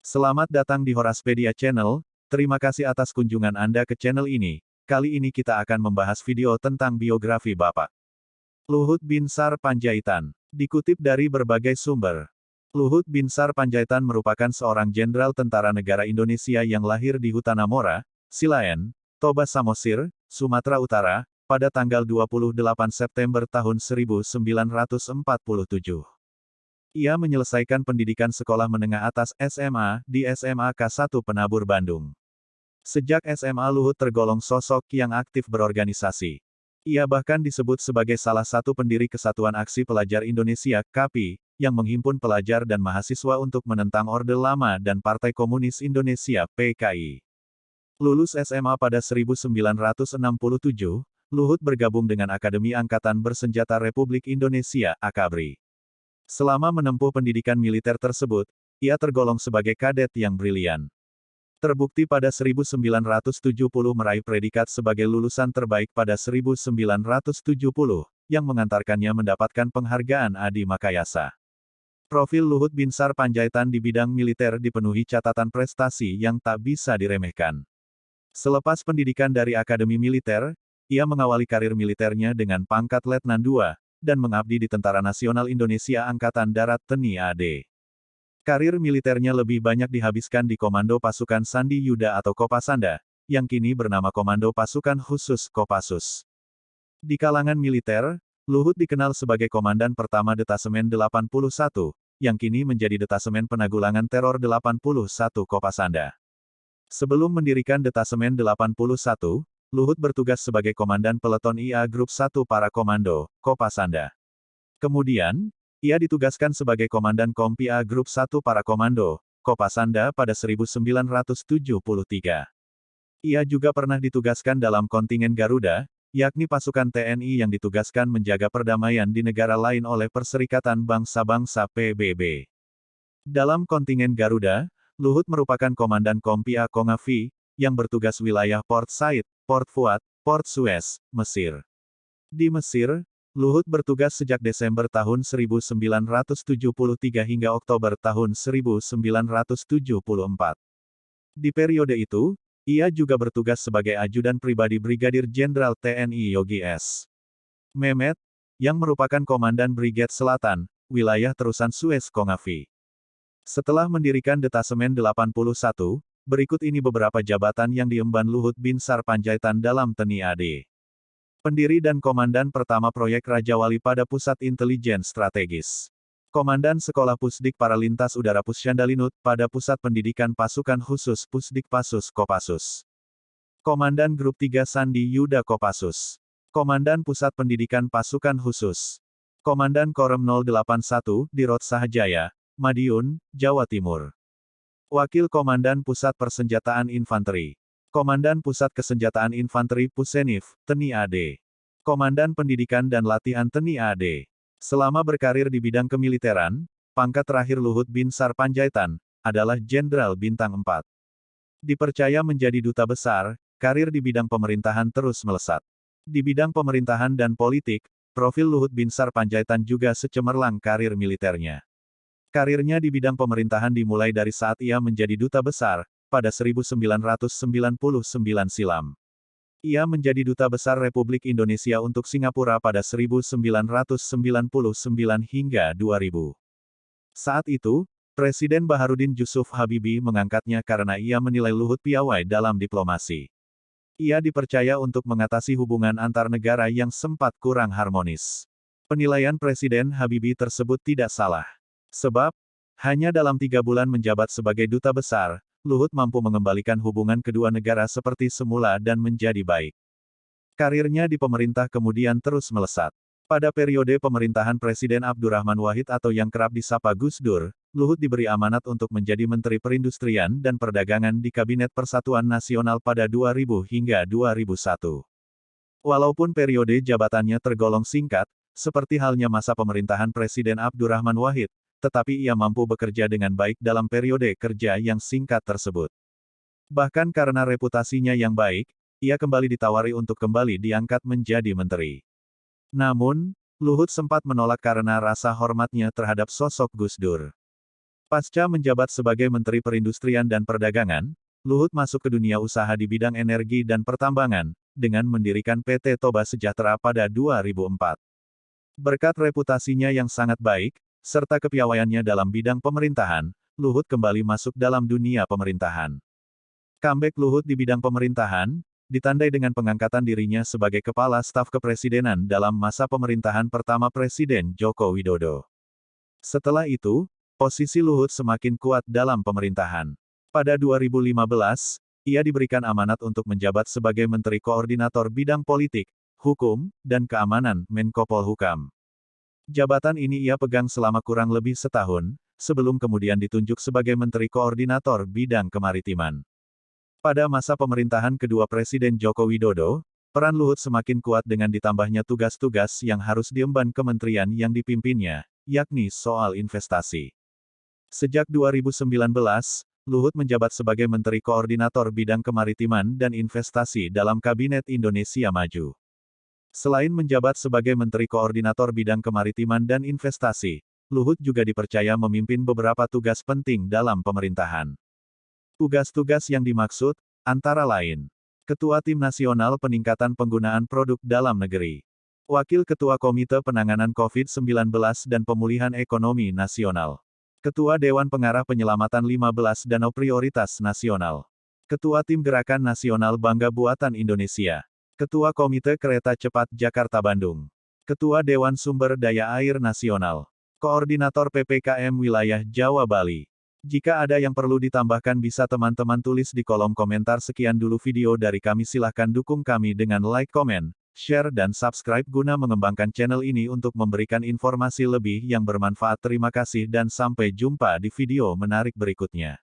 Selamat datang di Horaspedia Channel, terima kasih atas kunjungan Anda ke channel ini. Kali ini kita akan membahas video tentang biografi Bapak Luhut Binsar Panjaitan. Dikutip dari berbagai sumber, Luhut Binsar Panjaitan merupakan seorang jenderal tentara negara Indonesia yang lahir di Hutanamora, Silayan, Toba Samosir, Sumatera Utara, pada tanggal 28 September tahun 1947. Ia menyelesaikan pendidikan sekolah menengah atas SMA di SMA K1 Penabur Bandung. Sejak SMA Luhut tergolong sosok yang aktif berorganisasi. Ia bahkan disebut sebagai salah satu pendiri Kesatuan Aksi Pelajar Indonesia (KAPI), yang menghimpun pelajar dan mahasiswa untuk menentang Orde Lama dan Partai Komunis Indonesia (PKI). Lulus SMA pada 1967, Luhut bergabung dengan Akademi Angkatan Bersenjata Republik Indonesia (AKABRI). Selama menempuh pendidikan militer tersebut, ia tergolong sebagai kadet yang brilian. Terbukti pada 1970 meraih predikat sebagai lulusan terbaik pada 1970, yang mengantarkannya mendapatkan penghargaan Adi Makayasa. Profil Luhut Binsar Panjaitan di bidang militer dipenuhi catatan prestasi yang tak bisa diremehkan. Selepas pendidikan dari Akademi Militer, ia mengawali karir militernya dengan pangkat Letnan II, dan mengabdi di Tentara Nasional Indonesia Angkatan Darat TNI AD. Karir militernya lebih banyak dihabiskan di Komando Pasukan Sandi Yuda atau Kopasanda, yang kini bernama Komando Pasukan Khusus Kopassus. Di kalangan militer, Luhut dikenal sebagai Komandan Pertama Detasemen 81, yang kini menjadi Detasemen Penanggulangan Teror 81 Kopasanda. Sebelum mendirikan Detasemen 81, Luhut bertugas sebagai Komandan Peleton IA Grup 1 Para Komando, Kopasanda. Kemudian, ia ditugaskan sebagai Komandan Kompi A Grup 1 Para Komando, Kopasanda pada 1973. Ia juga pernah ditugaskan dalam kontingen Garuda, yakni pasukan TNI yang ditugaskan menjaga perdamaian di negara lain oleh Perserikatan Bangsa-Bangsa PBB. Dalam kontingen Garuda, Luhut merupakan Komandan Kompi A Kongafi, yang bertugas wilayah Port Said, Port Fuad, Port Suez, Mesir. Di Mesir, Luhut bertugas sejak Desember tahun 1973 hingga Oktober tahun 1974. Di periode itu, ia juga bertugas sebagai ajudan pribadi Brigadir Jenderal TNI Yogi S. Mehmet, yang merupakan Komandan Brigade Selatan, wilayah terusan Suez Kongafi. Setelah mendirikan Detasemen 81, berikut ini beberapa jabatan yang diemban Luhut Binsar Panjaitan dalam TNI AD. Pendiri dan Komandan Pertama Proyek Raja Wali pada Pusat Intelijen Strategis. Komandan Sekolah Pusdik Paralintas Udara Pussyandalinut pada Pusat Pendidikan Pasukan Khusus Pusdikpassus Kopassus. Komandan Grup 3 Sandi Yuda Kopassus. Komandan Pusat Pendidikan Pasukan Khusus. Komandan Korem 081 Dirot Sahajaya, Madiun, Jawa Timur. Wakil Komandan Pusat Persenjataan Infanteri. Komandan Pusat Kesenjataan Infanteri Pusenif, TNI AD. Komandan Pendidikan dan Latihan TNI AD. Selama berkarir di bidang kemiliteran, pangkat terakhir Luhut Binsar Panjaitan adalah Jenderal Bintang 4. Dipercaya menjadi duta besar, karir di bidang pemerintahan terus melesat. Di bidang pemerintahan dan politik, profil Luhut Binsar Panjaitan juga secemerlang karir militernya. Karirnya di bidang pemerintahan dimulai dari saat ia menjadi duta besar, pada 1999 silam. Ia menjadi duta besar Republik Indonesia untuk Singapura pada 1999 hingga 2000. Saat itu, Presiden Baharudin Jusuf Habibie mengangkatnya karena ia menilai Luhut piawai dalam diplomasi. Ia dipercaya untuk mengatasi hubungan antar negara yang sempat kurang harmonis. Penilaian Presiden Habibie tersebut tidak salah. Sebab, hanya dalam 3 bulan menjabat sebagai duta besar, Luhut mampu mengembalikan hubungan kedua negara seperti semula dan menjadi baik. Karirnya di pemerintah kemudian terus melesat. Pada periode pemerintahan Presiden Abdurrahman Wahid atau yang kerap disapa Gus Dur, Luhut diberi amanat untuk menjadi Menteri Perindustrian dan Perdagangan di Kabinet Persatuan Nasional pada 2000 hingga 2001. Walaupun periode jabatannya tergolong singkat, seperti halnya masa pemerintahan Presiden Abdurrahman Wahid, tetapi ia mampu bekerja dengan baik dalam periode kerja yang singkat tersebut. Bahkan karena reputasinya yang baik, ia kembali ditawari untuk kembali diangkat menjadi menteri. Namun, Luhut sempat menolak karena rasa hormatnya terhadap sosok Gus Dur. Pasca menjabat sebagai Menteri Perindustrian dan Perdagangan, Luhut masuk ke dunia usaha di bidang energi dan pertambangan, dengan mendirikan PT Toba Sejahtera pada 2004. Berkat reputasinya yang sangat baik, serta kepiawaiannya dalam bidang pemerintahan, Luhut kembali masuk dalam dunia pemerintahan. Comeback Luhut di bidang pemerintahan, ditandai dengan pengangkatan dirinya sebagai Kepala Staf Kepresidenan dalam masa pemerintahan pertama Presiden Joko Widodo. Setelah itu, posisi Luhut semakin kuat dalam pemerintahan. Pada 2015, ia diberikan amanat untuk menjabat sebagai Menteri Koordinator Bidang Politik, Hukum, dan Keamanan Menko Polhukam. Jabatan ini ia pegang selama kurang lebih setahun, sebelum kemudian ditunjuk sebagai Menteri Koordinator Bidang Kemaritiman. Pada masa pemerintahan kedua Presiden Joko Widodo, peran Luhut semakin kuat dengan ditambahnya tugas-tugas yang harus diemban kementerian yang dipimpinnya, yakni soal investasi. Sejak 2019, Luhut menjabat sebagai Menteri Koordinator Bidang Kemaritiman dan Investasi dalam Kabinet Indonesia Maju. Selain menjabat sebagai Menteri Koordinator Bidang Kemaritiman dan Investasi, Luhut juga dipercaya memimpin beberapa tugas penting dalam pemerintahan. Tugas-tugas yang dimaksud, antara lain, Ketua Tim Nasional Peningkatan Penggunaan Produk Dalam Negeri, Wakil Ketua Komite Penanganan COVID-19 dan Pemulihan Ekonomi Nasional, Ketua Dewan Pengarah Penyelamatan 15 Danau Prioritas Nasional, Ketua Tim Gerakan Nasional Bangga Buatan Indonesia, Ketua Komite Kereta Cepat Jakarta-Bandung, Ketua Dewan Sumber Daya Air Nasional, Koordinator PPKM Wilayah Jawa Bali. Jika ada yang perlu ditambahkan bisa teman-teman tulis di kolom komentar. Sekian dulu video dari kami, silahkan dukung kami dengan like, komen, share dan subscribe guna mengembangkan channel ini untuk memberikan informasi lebih yang bermanfaat. Terima kasih dan sampai jumpa di video menarik berikutnya.